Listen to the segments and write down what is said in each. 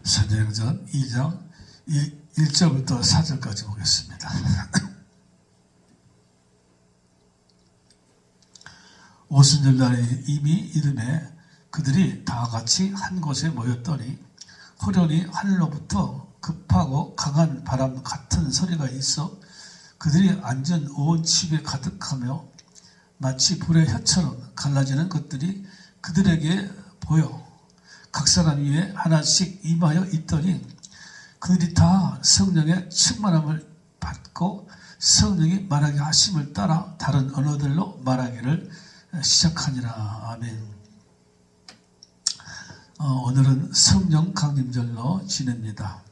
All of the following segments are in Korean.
사도행전 2장 1절부터 4절까지 보겠습니다. 오순절날에 이미 이름에 그들이 다 같이 한 곳에 모였더니 호련히 하늘로부터 급하고 강한 바람 같은 소리가 있어 그들이 앉은 온 집에 가득하며 마치 불의 혀처럼 갈라지는 것들이 그들에게 보여 각 사람 위에 하나씩 임하여 있더니 그들이 다 성령의 충만함을 받고 성령이 말하게 하심을 따라 다른 언어들로 말하기를 시작하니라. 아멘. 오늘은 성령 강림절로 지냅니다.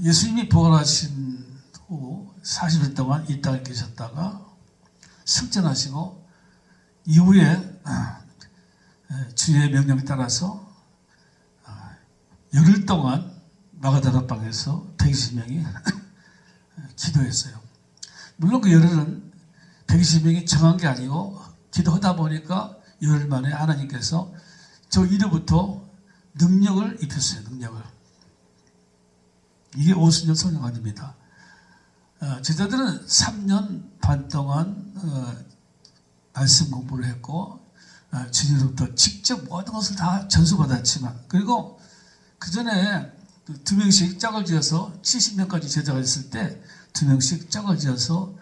예수님이 부활하신 후 40일 동안 이 땅에 계셨다가 승천하시고 이후에 주의 명령에 따라서 열흘 동안 마가다락방에서 120명이 기도했어요. 물론 그 열흘은 120명이 정한 게 아니고 기도하다 보니까 열흘 만에 하나님께서 저 이후부터 능력을 입혔어요. 능력을. 이게 오순절 성령 아닙니다. 제자들은 3년 반 동안 말씀 공부를 했고 주님으로부터 직접 모든 것을 다 전수받았지만 그리고 그 전에 2명씩 짝을 지어서 70명까지 제자가 있을 때 2명씩 짝을 지어서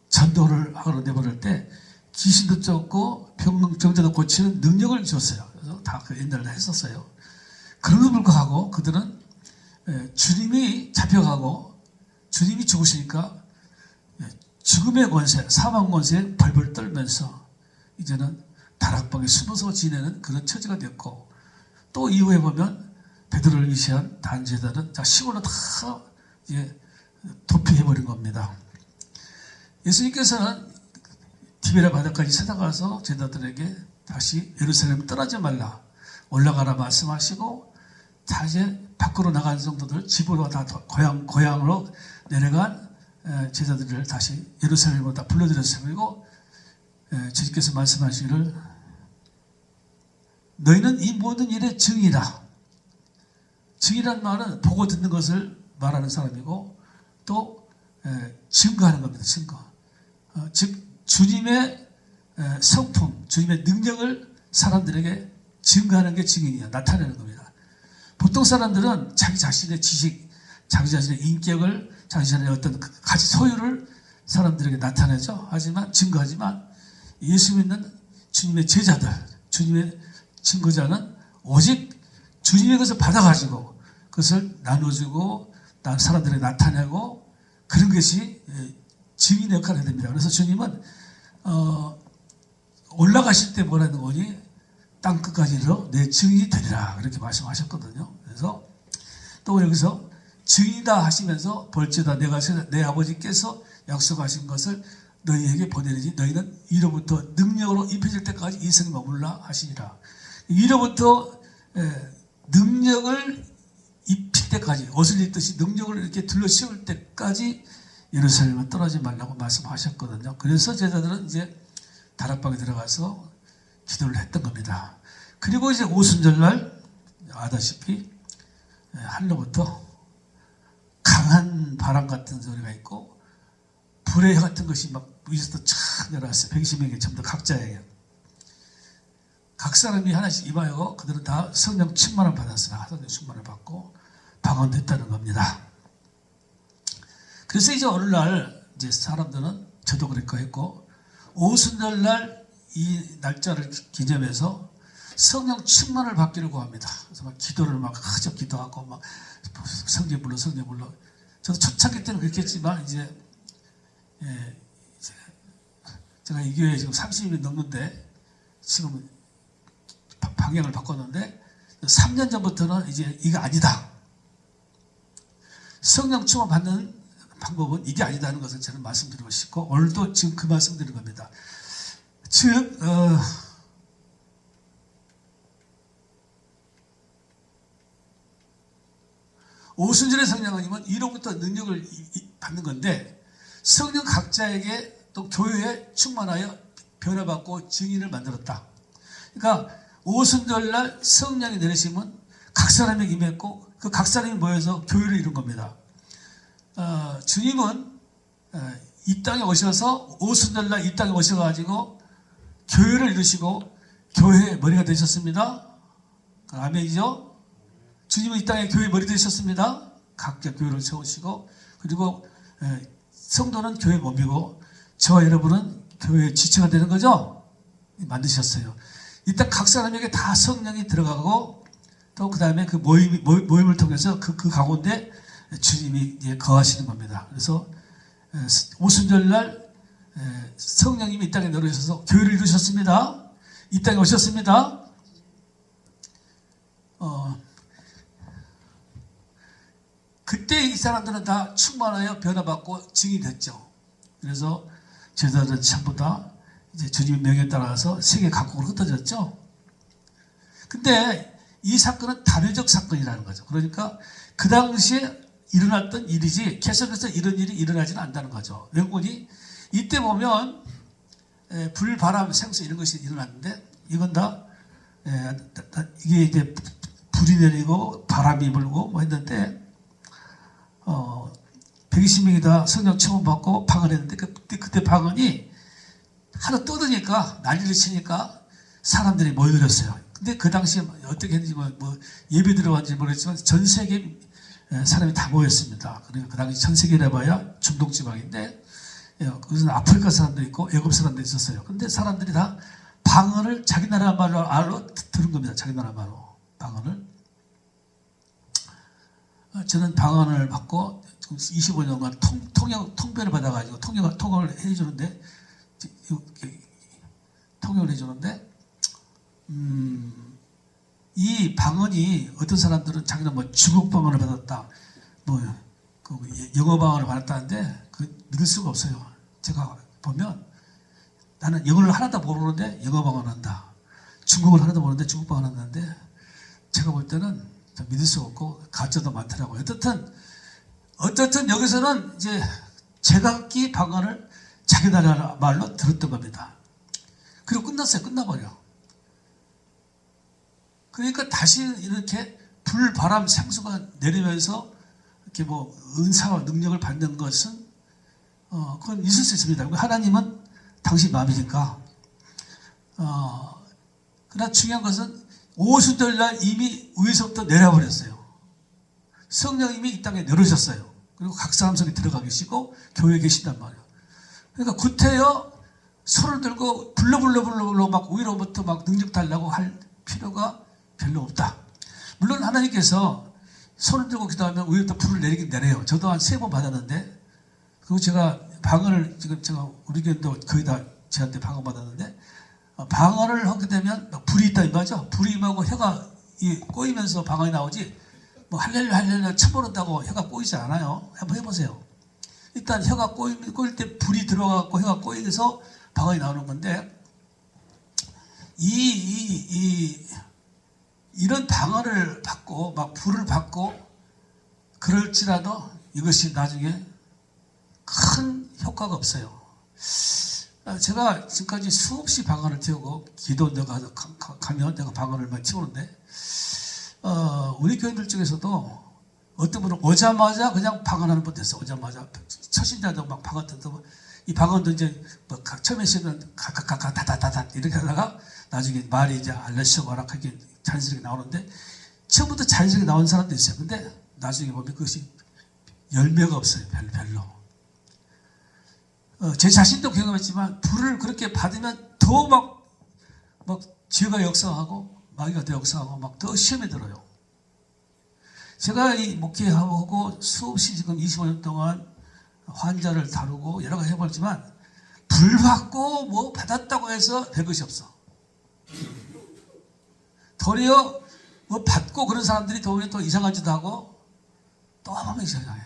전도를 하러 내보낼 때 귀신도 쫓고 병자도 고치는 능력을 줬어요. 그래서 다 그 옛날에 했었어요. 그럼에도 불구하고 그들은 주님이 잡혀가고 주님이 죽으시니까 죽음의 권세, 사망 권세에 벌벌 떨면서 이제는 다락방에 숨어서 지내는 그런 처지가 됐고 또 이후에 보면 베드로를 위시한 단제자는 시골로 다 이제 도피해버린 겁니다. 예수님께서는 디베랴 바다까지 찾아가서 제자들에게 다시 예루살렘 떠나지 말라 올라가라 말씀하시고 다 이제 밖으로 나간 성도들 집으로 다 고향으로 내려간 제자들을 다시 예루살렘으로 다 불러들였어요. 그리고 주님께서 말씀하시기를 너희는 이 모든 일의 증이다. 증이란 말은 보고 듣는 것을 말하는 사람이고 또 증거하는 겁니다. 증거. 즉 주님의 성품, 주님의 능력을 사람들에게 증거하는 게 증인이야. 나타내는 겁니다. 보통 사람들은 자기 자신의 지식, 자기 자신의 인격을, 자기 자신의 어떤 가치 소유를 사람들에게 나타내죠. 하지만 증거하지만 예수 믿는 주님의 제자들, 주님의 증거자는 오직 주님의 것을 받아가지고 그것을 나눠주고 사람들에게 나타내고 그런 것이 증인의 역할을 해야 됩니다. 그래서 주님은 올라가실 때 뭐라는 거니 땅끝까지 이르러 내 증인이 되리라 그렇게 말씀하셨거든요. 그래서 또 여기서 증인이다 하시면서 벌죄다 내가 내 아버지께서 약속하신 것을 너희에게 보내리니 너희는 이로부터 능력으로 입혀질 때까지 이 성에 머물라 하시니라. 이로부터 능력을 입힐 때까지 옷을 입듯이 능력을 이렇게 둘러씌울 때까지 예루살렘을 떠나지 말라고 말씀하셨거든요. 그래서 제자들은 이제 다락방에 들어가서 기도를 했던 겁니다. 그리고 이제 오순절날 아다시피 하늘로부터 강한 바람 같은 소리가 있고 불의 혀 같은 것이 막 위에서부터 촥 내려왔어요. 120명에게 전부 각자에게. 각 사람이 하나씩 임하여 그들은 다 성령 충만을 받았으나 성령 충만을 받고 방언됐다는 겁니다. 그래서 이제 어느 날 이제 사람들은 저도 그랬고 했고 오순절날 이 날짜를 기념해서 성령 충만을 받기를 구합니다. 그래서 막 기도를 막 하죠. 기도하고 막 성령 불러 성령 불러. 저도 초창기 때는 그렇게 했지만 이제 제가 이 교회에 지금 30년 넘는데 지금 방향을 바꿨는데 3년 전부터는 이제 이게 아니다. 성령 충만 받는 방법은 이게 아니다는 것을 저는 말씀드리고 싶고 오늘도 지금 그 말씀 드리는 겁니다. 즉 오순절의 성령님은 이로부터 능력을 받는 건데 성령 각자에게 또 교회에 충만하여 변화받고 증인을 만들었다. 그러니까 오순절날 성령이 내리시면 각 사람에게 임했고 그 각 사람이 모여서 교회를 이룬 겁니다. 주님은 이 땅에 오셔서 오순절날 이 땅에 오셔가지고 교회를 이루시고 교회의 머리가 되셨습니다. 아멘이죠? 주님은 이 땅에 교회의 머리 되셨습니다. 각자 교회를 세우시고 그리고 성도는 교회의 몸이고 저와 여러분은 교회의 지체가 되는 거죠. 만드셨어요. 일단 각 사람에게 다 성령이 들어가고 또 그 다음에 그 모임을 통해서 그 가운데 주님이 이제 거하시는 겁니다. 그래서 오순절날 성령님이 이 땅에 내려오셔서 교회를 이루셨습니다. 이 땅에 오셨습니다. 그때 이 사람들은 다 충만하여 변화받고 증이 됐죠. 그래서 제자들은 전부 다 이제 주님의 명에 따라서 세계 각국으로 흩어졌죠. 근데 이 사건은 단회적 사건이라는 거죠. 그러니까 그 당시에 일어났던 일이지 계속해서 이런 일이 일어나지는 않는다는 거죠. 왜냐하면 이때 보면 불, 바람, 생수 이런 것이 일어났는데 이건 다 이게 이제 불이 내리고 바람이 불고 뭐 했는데 120명이 다 성령 체험받고 방언했는데 그때 방언이 하도 떠드니까 난리를 치니까 사람들이 모여들었어요. 근데 그 당시에 어떻게 했는지 뭐 예배 들어갔는지 모르겠지만 전 세계 사람이 다 모였습니다. 그러니까 그 당시 전 세계라 봐야 중동 지방인데 그것은 아프리카 사람도 있고 애굽 사람도 있었어요. 근데 사람들이 다 방언을 자기 나라 말로 들은 겁니다. 자기 나라 말로 방언을. 저는 방언을 받고 25년간 통변을 받아가지고 통역을 해주는데 통역을 해주는데 이 방언이 어떤 사람들은 자기는 뭐 중국 방언을 받았다, 뭐 영어 방언을 받았다는데 믿을 수가 없어요. 제가 보면 나는 영어를 하나도 모르는데 영어 방언을 한다. 중국을 하나도 모르는데 중국 방언을 하는데 제가 볼 때는 믿을 수가 없고 가짜도 많더라고요. 어떻든 여기서는 이제 제각기 방언을 자기 나라 말로 들었던 겁니다. 그리고 끝났어요. 끝나버려. 그러니까 다시 이렇게 불, 바람, 생수가 내리면서 이렇게 뭐 은사와 능력을 받는 것은 그건 있을 수 있습니다. 하나님은 당신 마음이니까. 그러나 중요한 것은 오순절날 이미 위에서부터 내려버렸어요. 성령님이 이 땅에 내려오셨어요. 그리고 각 사람 속에 들어가 계시고 교회에 계신단 말이에요. 그러니까 구태여 손을 들고 불러 막 위로부터 막 능력 달라고 할 필요가 별로 없다. 물론 하나님께서 손을 들고 기도하면 위로부터 불을 내리긴 내려요. 저도 한 3번 받았는데 그리고 제가 방언을 지금 제가 우리 교회도 거의 다 저한테 방언 받았는데 방언을 하게 되면 불이 있다 이 말이죠. 불이 임하고 혀가 꼬이면서 방언이 나오지 뭐 할렐루야 쳐버린다고 혀가 꼬이지 않아요. 한번 해보세요. 일단 혀가 꼬일 때 불이 들어가고 혀가 꼬이면서 방언이 나오는 건데 이런 방언을 받고 막 불을 받고 그럴지라도 이것이 나중에 큰 효과가 없어요. 제가 지금까지 수없이 방언을 띄우고 기도 내가 가면 내가 방언을 많이 띄우는데 우리 교인들 중에서도 어떤 분은 오자마자 그냥 방언하는 분도 있어. 오자마자 처신자도 막 방언 듣고 이 방언도 이제 뭐 처음에 시작은 가가가가 다다다다 이렇게 하다가 나중에 말이 이제 알레시오가락하게 자연스럽게 나오는데 처음부터 자연스럽게 나온 사람도 있어요. 근데 나중에 보면 그것이 열매가 없어요. 별로. 제 자신도 경험했지만 불을 그렇게 받으면 더 막 죄가 역사하고 마귀가 더 역사하고 막 더 시험에 들어요. 제가 이 목회하고 수없이 지금 25년 동안 환자를 다루고 여러 가지 해봤지만 불 받고 뭐 받았다고 해서 별 것이 없어. 도리어 뭐 받고 그런 사람들이 도리어 또 이상한 짓 하고 또 하면 이상해.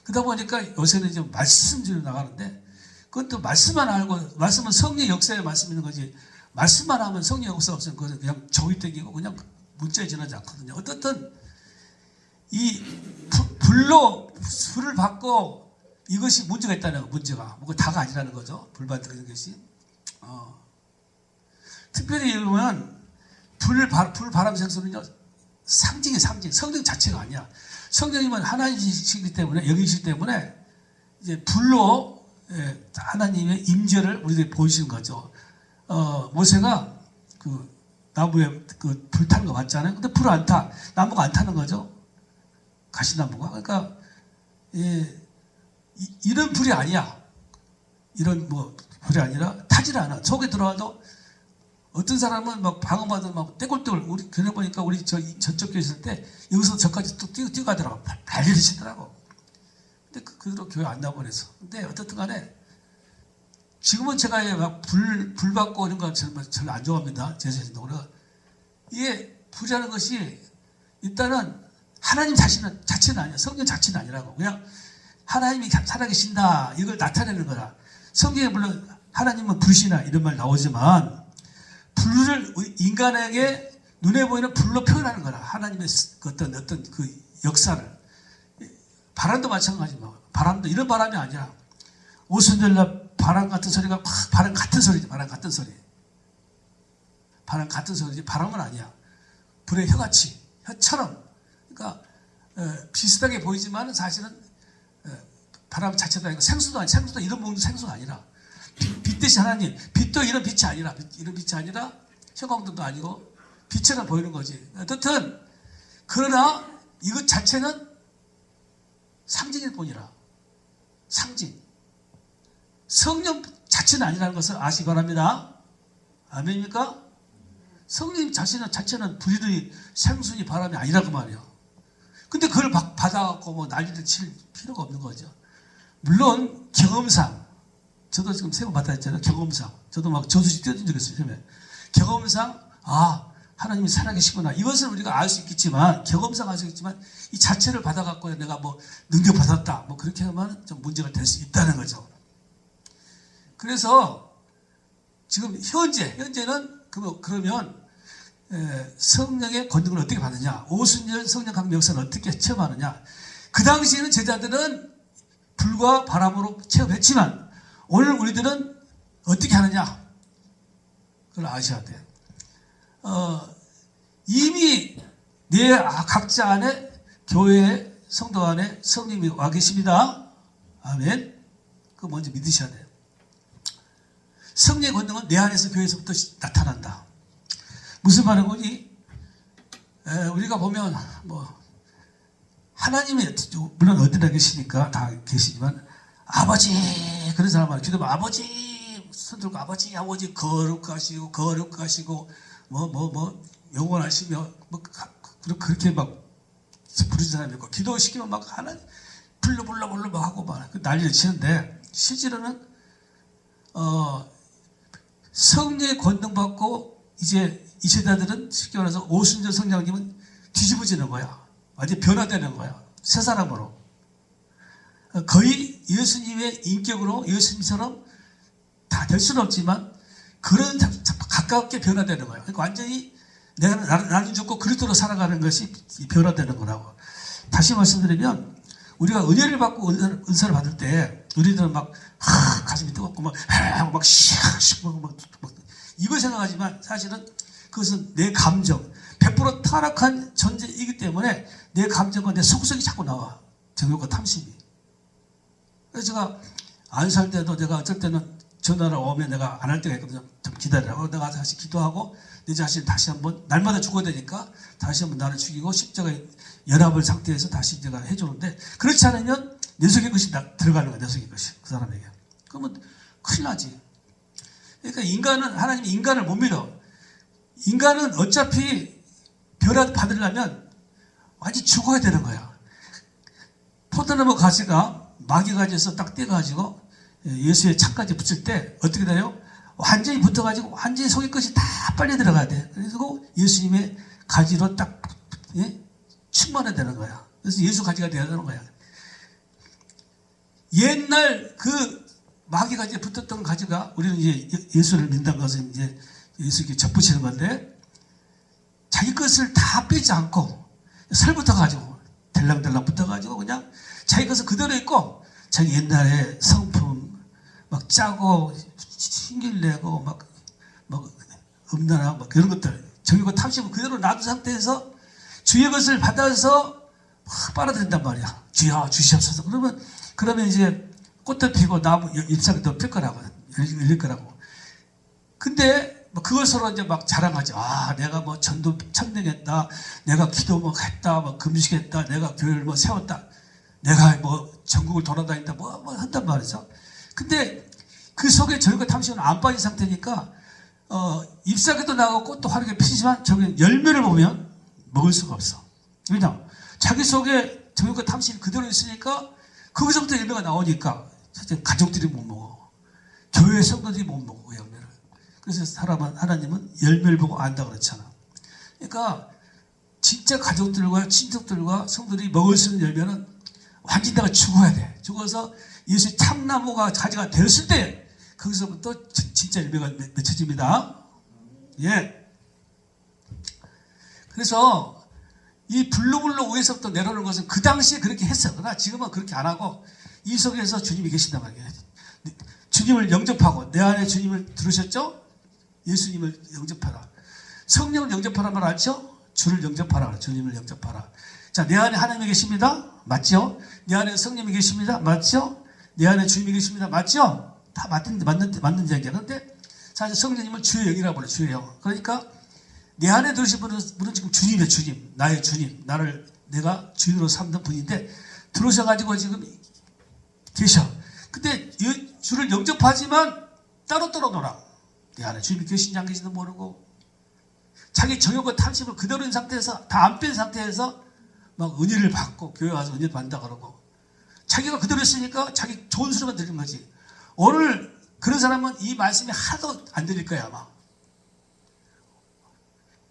그러다 보니까 요새는 이제 말씀주로 나가는데 그것도 말씀만 알고 말씀은 성령 역사에 말씀 있는 거지 말씀만 하면 성령 역사 없으면 그건 그냥 종이 땡기고 그냥 문자에 지나지 않거든요. 어떻든 이 불을 받고 이것이 문제가 있다는 거 문제가 뭐 다가 아니라는 거죠. 불 받는 것이 특별히 보면 불 바람 생수는요 상징이 상징. 성령 자체가 아니야. 성령님은 하나님이시기 때문에, 여기시기 때문에 이제 불로 하나님의 임재를 우리들이 보이시는 거죠. 모세가 그 나무에 그 불 타는 거 맞잖아요. 근데 불을 안 타. 나무가 안 타는 거죠. 가시나무가. 그러니까 이런 불이 아니야. 이런 뭐 불이 아니라 타질 않아. 속에 들어와도 어떤 사람은 막 방어받으면 막 떼굴떼굴. 우리 그래 보니까 우리 저쪽 교회 있을 때 여기서 저까지 또 뛰어가더라고. 발리르시더라고. 근데 그대로 교회 안 나버려서. 근데 어떻든 간에 지금은 제가 막 불 받고 이런 거 별로 안 좋아합니다. 제 자신도. 이게 불이라는 것이 일단은 하나님 자체는 아니야. 성령 자체는 아니라고. 그냥 하나님이 살아계신다. 이걸 나타내는 거라. 성경에 물론 하나님은 불이시나 이런 말 나오지만 불을 인간에게 눈에 보이는 불로 표현하는 거라. 하나님의 어떤 그 역사를. 바람도 마찬가지고. 바람도 이런 바람이 아니라 오순절날 바람 같은 소리가 막 바람 같은 소리지. 바람 같은 소리. 바람 같은 소리지. 바람은 아니야. 불의 혀같이. 혀처럼. 그러니까 비슷하게 보이지만 사실은 바람 자체도 아니고 생수도 아니고 생수도 이런 먹는 생수가 아니라 빛 대신 하나님. 빛도 이런 빛이 아니라 이런 빛이 아니라 혀광등도 아니고 빛처럼 보이는 거지. 어떻든 그러나 이것 자체는 상징일 뿐이라. 상징. 성령 자체는 아니라는 것을 아시기 바랍니다. 아멘입니까? 성령 자체는 불이 생수니 바람이 아니라고 말이에요. 근데 그걸 받아갖고 뭐 난리를 칠 필요가 없는 거죠. 물론 경험상, 저도 지금 세 번 받았잖아요. 경험상. 저도 막 저수지 뛰어든 적이 있어요. 처음에. 경험상 하나님이 살아계시구나. 이것을 우리가 알 수 있겠지만, 경험상 알 수 있겠지만 이 자체를 받아갖고 내가 뭐 능력받았다. 뭐 그렇게 하면 좀 문제가 될 수 있다는 거죠. 그래서 지금 현재는 그러면 성령의 권능을 어떻게 받느냐? 오순절 성령 강림 역사는 어떻게 체험하느냐? 그 당시에는 제자들은 불과 바람으로 체험했지만 오늘 우리들은 어떻게 하느냐? 그걸 아셔야 돼요. 이미 각자 안에 교회 성도 안에 성령이 와 계십니다. 아멘. 그거 먼저 믿으셔야 돼요. 성령의 권능은 내 안에서 교회에서부터 나타난다. 무슨 말인 거니? 우리가 보면 뭐 하나님이 물론 어디나 계시니까 다 계시지만 아버지 그런 사람 말이야. 기도하면 아버지 손 들고 아버지 거룩하시고 뭐 영원하시며 뭐 그렇게 막 부르는 사람이 있고 기도시키면 막 하나님 불러 막 하고 막 난리를 치는데 실제로는 성령의 권능 받고 이제 이 세대들은 쉽게 말해서 오순절 성령님은 뒤집어지는 거야. 완전히 변화되는 거야. 새 사람으로. 거의 예수님의 인격으로 예수님처럼 다 될 수는 없지만 그런 가깝게 변화되는 거야. 그러니까 완전히 나는 죽고 그리스도로 살아가는 것이 변화되는 거라고. 다시 말씀드리면 우리가 은혜를 받고 은사를 받을 때 우리들은 막 가슴이 뜨겁고 막 이걸 생각하지만 사실은 그것은 내 감정 100% 타락한 존재이기 때문에 내 감정과 내 속성이 자꾸 나와. 정욕과 탐심이. 그래서 제가 안 살 때도 내가 어쩔 때는 전화를 오면 내가 안 할 때가 있거든요. 좀 기다리라고. 내가 다시 기도하고 내 자신 다시 한번 날마다 죽어야 되니까 다시 한번 나를 죽이고 십자가에 연합을 상태에서 다시 내가 해주는데 그렇지 않으면 내 속의 것이 들어가는 거야. 내 속의 것이 그 사람에게. 그러면 큰일 나지. 그러니까 하나님이 인간을 못 믿어. 인간은 어차피 변화 받으려면 완전히 죽어야 되는 거야. 포도나무 가지가 마귀 가지에서 딱 떼가지고 예수의 창까지 붙일 때 어떻게 돼요? 완전히 붙어가지고 완전히 속의 것이 다 빨려 들어가야 돼. 그래서 예수님의 가지로 딱 충만해야 되는 거야. 그래서 예수 가지가 되어야 되는 거야. 옛날 그 마귀 가지에 붙었던 가지가 우리는 이제 예수를 믿는다는 것은 이제 예수께 접붙이는 건데 자기 것을 다 빼지 않고 설 붙어가지고 델랑델랑 붙어가지고 그냥 자기 것을 그대로 있고 자기 옛날에 성품 막 짜고 신길내고 막 음란하고 막 그런 것들 정욕과 탐심을 그대로 놔둔 상태에서 주의 것을 받아서 막 빨아들인단 말이야. 주여 주시옵소서. 그러면 이제 꽃도 피고 나무 잎사귀도 필 거라고, 열릴 거라고. 근데 그것으로 이제 막 자랑하죠. 아, 내가 뭐 전도 천명했다. 내가 기도 뭐 했다. 뭐 금식했다. 내가 교회를 뭐 세웠다. 내가 뭐 전국을 돌아다닌다. 뭐 한단 말이죠. 근데 그 속에 절과 탐심은 안 빠진 상태니까 잎사귀도 나고 꽃도 화려하게 피지만 저기 열매를 보면 먹을 수가 없어. 왜냐? 자기 속에 정욕과 탐심이 그대로 있으니까 거기서부터 열매가 나오니까 사실 가족들이 못 먹어. 교회 성도들이 못 먹어. 그 열매를. 그래서 하나님은 열매를 보고 안다 그랬잖아. 그러니까 진짜 가족들과 친척들과 성도들이 먹을 수 있는 열매는 완전히 내가 죽어야 돼. 죽어서 예수의 참나무가 가지가 되었을 때 거기서부터 진짜 열매가 맺혀집니다. 예. 그래서 이 블루블루 위에서부터 내려오는 것은 그 당시에 그렇게 했어. 그러나 지금은 그렇게 안 하고 이 속에서 주님이 계신단 말이에요. 주님을 영접하고 내 안에 주님을 들으셨죠? 예수님을 영접하라. 성령을 영접하라 말 알죠? 주를 영접하라. 주님을 영접하라. 자, 내 안에 하나님이 계십니다. 맞죠? 내 안에 성령이 계십니다. 맞죠? 내 안에 주님이 계십니다. 맞죠? 다 맞는 얘기야. 그런데 사실 성령님은 주의 영이라고 불러요. 주의 영. 그러니까 내 안에 들으신 분은 지금 주님이에요. 주님. 나의 주님. 내가 주인으로 삼는 분인데 들어오셔가지고 지금 계셔. 근데 주를 영접하지만 따로 놀아. 내 안에 주님이 계신지 안 계신지도 모르고 자기 정욕과 탐심을 그대로 있는 상태에서 다 안 뺀 상태에서 막 은혜를 받고 교회 와서 은혜를 받는다 그러고 자기가 그대로 있으니까 자기 좋은 소리만 들리는 거지. 오늘 그런 사람은 이 말씀이 하나도 안 들릴 거야 아마.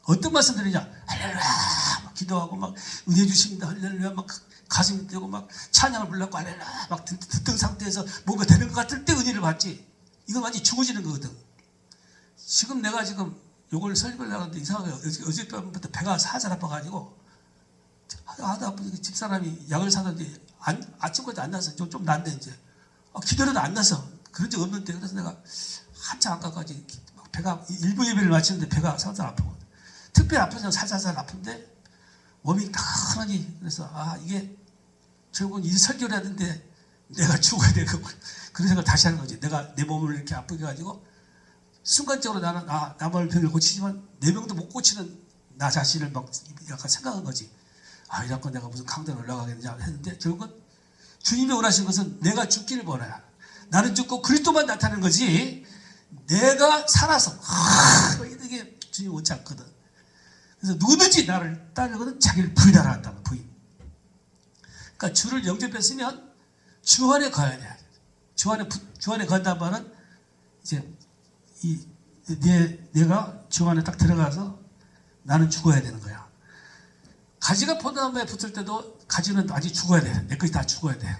어떤 말씀 들리냐? 할렐루야 막 기도하고 막 은혜 주십니다. 할렐루야 막 가슴이 뛰고 막 찬양을 불렀고 할렐루야 막 듣던 상태에서 뭔가 되는 것 같을 때 은혜를 받지. 이건 완전히 죽어지는 거거든. 지금 내가 요걸 설교를 하는데 이상하게 어젯밤부터 배가 살살 아파가지고 하다 보니 집사람이 약을 사는데 아침까지 안 나서 좀 낫네 이제. 기도해도 안 나서 그런 적 없는데 그래서 내가 한참 아까까지 배가 일부 예배를 마치는데 배가 살살 아프고 특별히 아프지 살살 아픈데 몸이 가만히 그래서 이게 결국은 이 설교를 하는데 내가 죽어야 되고 그런 생각을 다시 하는 거지. 내가 내 몸을 이렇게 아프게 해가지고 순간적으로 나는 남의 병을 고치지만 내 병도 못 고치는 나 자신을 막 약간 생각한 거지. 이렇게 내가 무슨 강단에 올라가겠냐 했는데 결국은 주님이 원하신 것은 내가 죽기를 원해요. 나는 죽고 그리스도만 나타나는 거지 내가 살아서 이게 주님이 원치 않거든. 그래서 누구든지 나를 따르거든 자기를 부인하라 한다면 부인. 그러니까 주를 영접했으면 주 안에 가야 돼. 주 안에 간다는 말은 이제 내가 주 안에 딱 들어가서 나는 죽어야 되는 거야. 가지가 포도나무에 붙을 때도 가지는 아직 죽어야 돼. 내 것이 다 죽어야 돼.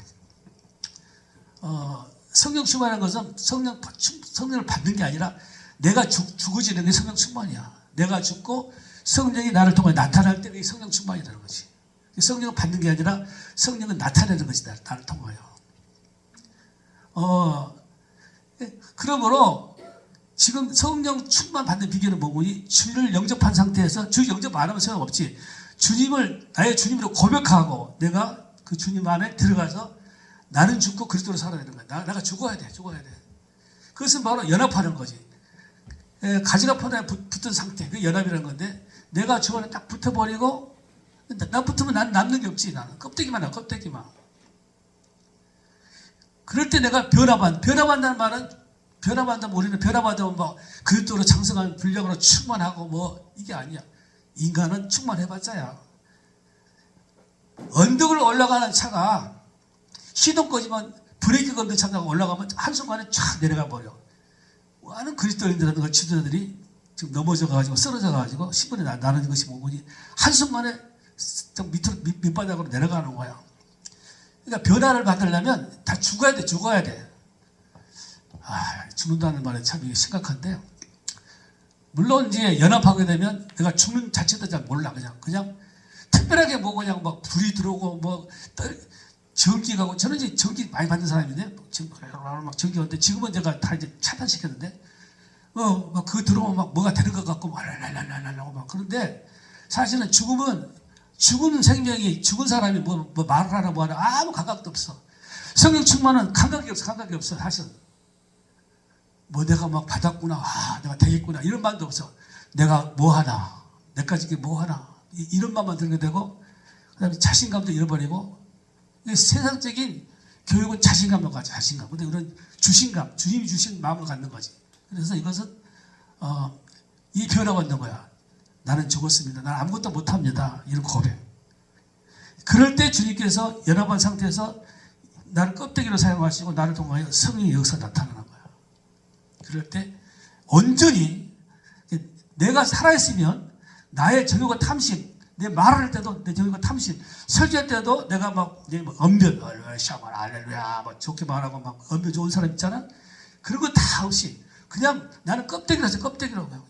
성령 충만한 것은 성령을 받는 게 아니라 내가 죽어지는 게 성령 충만이야. 내가 죽고 성령이 나를 통해 나타날 때 그게 성령 충만이라는 거지. 성령을 받는 게 아니라 성령은 나타내는 것이 나를 통하여. 그러므로 지금 성령 충만 받는 비결은 뭐니? 주를 영접한 상태에서 주 영접 안 하면 소용없지. 주님을 나의 주님으로 고백하고 내가 그 주님 안에 들어가서 나는 죽고 그리스도로 살아야 되는 거야. 내가 죽어야 돼. 그것은 바로 연합하는 거지. 가지가 포도에 붙은 상태, 그 연합이라는 건데 내가 주 안에 딱 붙어버리고 나 붙으면 난 남는 게 없지. 나는 껍데기만. 그럴 때 내가 변화한다는 말은 변화한다면 우리는 변화받으면 뭐 그리스도로 장성한 분량으로 충만하고 뭐 이게 아니야. 인간은 충만해봤자야. 언덕을 올라가는 차가 시동 꺼지면 브레이크 걸는 차가 올라가면 한순간에 쫙 내려가 버려. 많은 그리스도인들과 지도자들이 지금 넘어져가지고 쓰러져가지고 신분이 나는 것이 뭐니 한순간에 밑바닥으로 내려가는 거야. 그러니까 변화를 받으려면 다 죽어야 돼. 죽는다는 말은 참 이게 심각한데 물론 이제 연합하게 되면 내가 죽는 자체도 잘 몰라. 그냥 특별하게 뭐 그냥 막 불이 들어오고 뭐 전기 가고 저는 이제 전기 많이 받는 사람인데 지금 막 전기 오는데 지금은 제가 다 이제 차단시켰는데 막 그거 들어오면 막 뭐가 되는 것 같고 막 그런데 사실은 죽음은 죽은 생명이, 죽은 사람이 뭐 말을 하나 뭐 하나 아무 감각도 없어. 성령 충만은 감각이 없어, 사실은. 뭐 내가 막 받았구나, 내가 되겠구나, 이런 마음도 없어. 내가 뭐 하나, 내까지 이게 뭐 하나, 이런 마음만 들게 되고, 그 다음에 자신감도 잃어버리고, 세상적인 교육은 자신감으로 가지, 자신감. 근데 이런 주신감, 주님이 주신 마음을 갖는 거지. 그래서 이것은, 이 변화가 있는 거야. 나는 죽었습니다. 나는 아무것도 못합니다. 이런 고백. 그럴 때 주님께서 연합한 상태에서 나를 껍데기로 사용하시고 나를 통하여 성령의 역사가 나타나는 거야. 그럴 때 온전히 내가 살아있으면 나의 정욕과 탐심, 내 말을 할 때도 내 정욕과 탐심, 설교할 때도 내가 막 언변, 샤만 알렐루야, 막 좋게 말하고 막 언변 좋은 사람 있잖아. 그런 거 다 없이 그냥 나는 껍데기라서 껍데기라고 그냥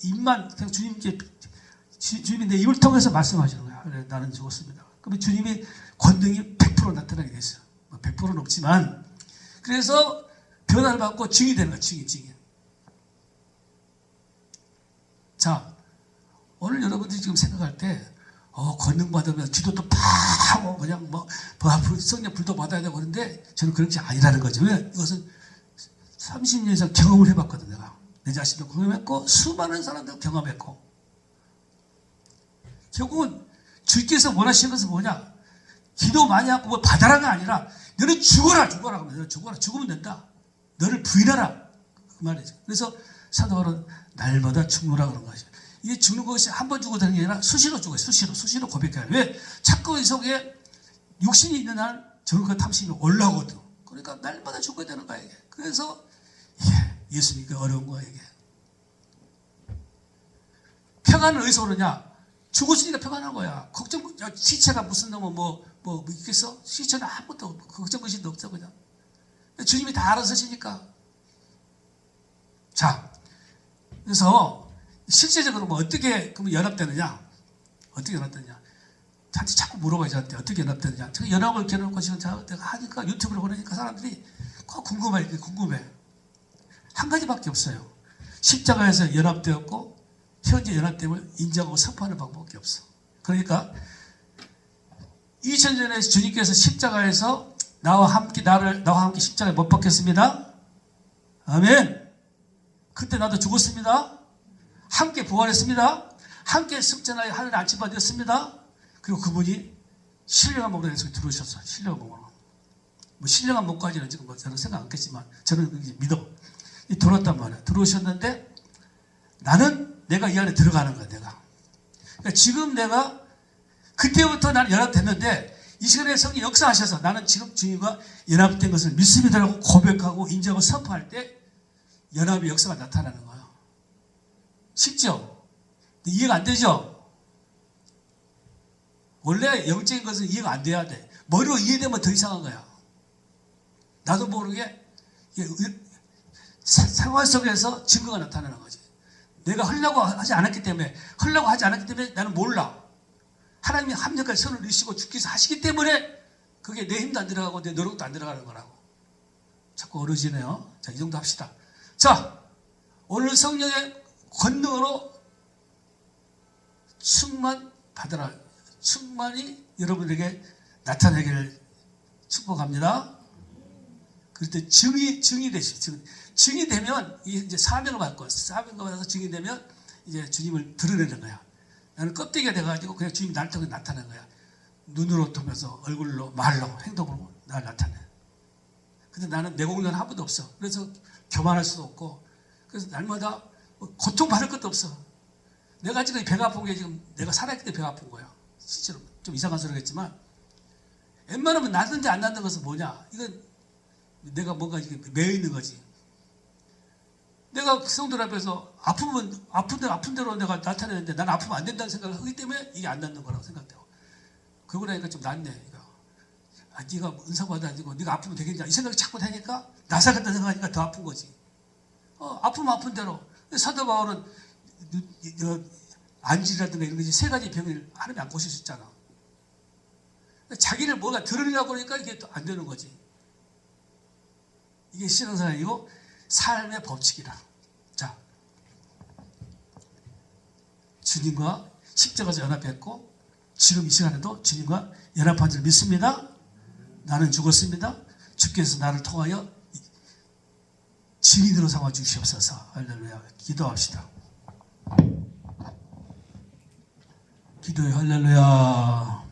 입만 그냥 주님이 내 입을 통해서 말씀하시는 거야. 그래, 나는 죽었습니다. 그러면 주님이 권능이 100% 나타나게 됐어요. 100%는 없지만 그래서 변화를 받고 증이 되는 거야. 증이. 자, 오늘 여러분들이 지금 생각할 때 권능 받으면 기도도 팍 하고 그냥 성령 불도 받아야 되고 그런데 저는 그런 게 아니라는 거죠. 왜? 이것은 30년 이상 경험을 해봤거든. 내가 내 자신도 경험했고 수많은 사람들 경험했고 결국은 주께서 원하시는 것은 뭐냐? 기도 많이 하고 뭐 받아라가 아니라 너는 죽어라. 너는 죽어라. 죽으면 된다. 너를 부인하라. 그 말이죠. 그래서 사도 바울은 날마다 죽노라 그런 거죠. 이게 죽는 것이 한 번 죽어도 되는 게 아니라 수시로 죽어요. 수시로 고백해요. 왜? 자꾸 이 속에 육신이 있는 한 정욕과 탐심이 올라오거든. 그러니까 날마다 죽어야 되는 거야 이게. 그래서 예수 믿기 어려운 거야 이게. 평안은 어디서 오느냐? 죽었으니까 평안한 거야. 시체가 무슨 놈은 뭐 있겠어? 시체는 아무것도 없고 걱정 것이 없어 그냥. 주님이 다 알아서 하시니까. 자, 그래서 실제적으로 어떻게 그러면 연합되느냐? 어떻게 연합되느냐? 저한테 자꾸 물어봐요. 저한테 어떻게 연합되느냐? 제가 연합을 겨놓고 지금 내가 하니까 유튜브를 보내니까 사람들이 꼭 궁금해. 한 가지밖에 없어요. 십자가에서 연합되었고 현재 연합됨을 인정하고 선포하는 방법밖에 없어. 그러니까 2000년 전에 주님께서 십자가에서 나와 함께 십자가에 못 박혔습니다. 아멘. 그때 나도 죽었습니다. 함께 부활했습니다. 함께 승천하여 하늘에 안치받았습니다. 그리고 그분이 신령한 몸으로 들어오셨어요. 신령한 몸으로. 뭐 신령한 몸까지는 지금 저는 생각 않겠지만 저는 믿어. 들어왔단 말이야. 들어오셨는데 나는 내가 이 안에 들어가는 거야. 내가. 그러니까 지금 내가 그때부터 나는 연합됐는데 이 시간에 성령이 역사하셔서 나는 지금 주님과 연합된 것을 믿습니다라고 고백하고 인정하고 선포할 때 연합의 역사가 나타나는 거예요. 쉽죠? 이해가 안 되죠? 원래 영적인 것은 이해가 안 돼야 돼. 머리로 이해되면 더 이상한 거야. 나도 모르게 생활 속에서 증거가 나타나는 거지. 내가 하려고 하지 않았기 때문에 나는 몰라. 하나님이 합력까지 선을 이시고 주께서 하시기 때문에 그게 내 힘도 안 들어가고 내 노력도 안 들어가는 거라고. 자꾸 어려지네요. 자, 이 정도 합시다. 자, 오늘 성령의 권능으로 충만 받으라. 충만이 여러분에게 나타나기를 축복합니다. 그럴 때 증이 되시죠. 증이 되면 이제 사명을 받아서 증이 되면 이제 주님을 드러내는 거야. 나는 껍데기가 돼가지고 그냥 주님이 나를 통해 나타나는 거야. 눈으로 통해서 얼굴로 말로 행동으로 나를 나타내. 근데 나는 내공은 한 번도 없어. 그래서 교만할 수도 없고 그래서 날마다 고통받을 것도 없어. 내가 지금 배가 아픈 게 지금 내가 살아있을 때 배가 아픈 거야. 실제로 좀 이상한 소리겠지만 웬만하면 낫는지 안 낫는 것은 뭐냐? 이건 내가 뭔가 이게 매여 있는 거지. 내가 성도들 앞에서 아픈 대로 내가 나타내는데 나는 아프면 안 된다는 생각을 하기 때문에 이게 안 낫는 거라고 생각돼요. 그러고 나니까 좀 낫네. 네가 은사 받아가지고 네가 아프면 되겠냐 이 생각이 자꾸 되니까 나사겠다 생각하니까 더 아픈 거지. 아프면 아픈 대로. 사도 바울은 안질이라든가 이런 것이 세 가지 병을 하나님이 안 고치셨잖아. 자기를 뭐가 드러내려고 그러니까 이게 또 안 되는 거지. 이게 신앙생활이고 삶의 법칙이라. 자, 주님과 십자가에서 연합했고 지금 이 시간에도 주님과 연합한 줄 믿습니다. 나는 죽었습니다. 주께서 나를 통하여 증인으로 삼아 주시옵소서. 할렐루야. 기도합시다. 기도해. 할렐루야.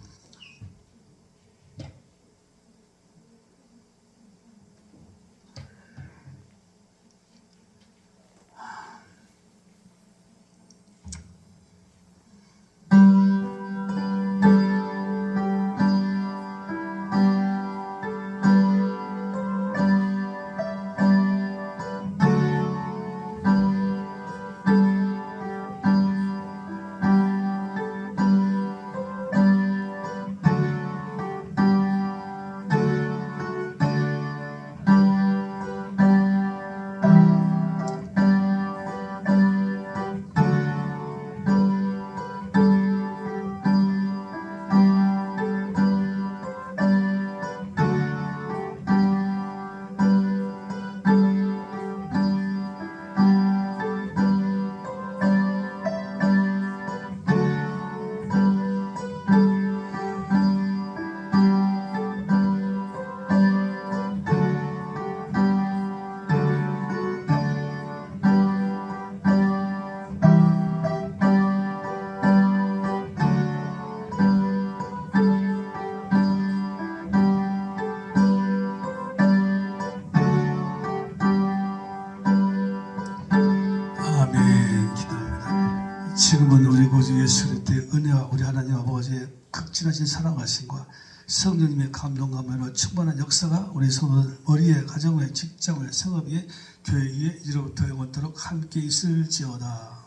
아멘. 기도합니다. 지금은 우리 구주 예수 그리스도의 은혜와 우리 하나님 아버지의 극진하신 사랑하심과 성령님의 감동감으로 충만한 역사가 우리 성도 머리에 가정에 직장에 생업에 교회에 이로부터 영원토록 함께 있을지어다.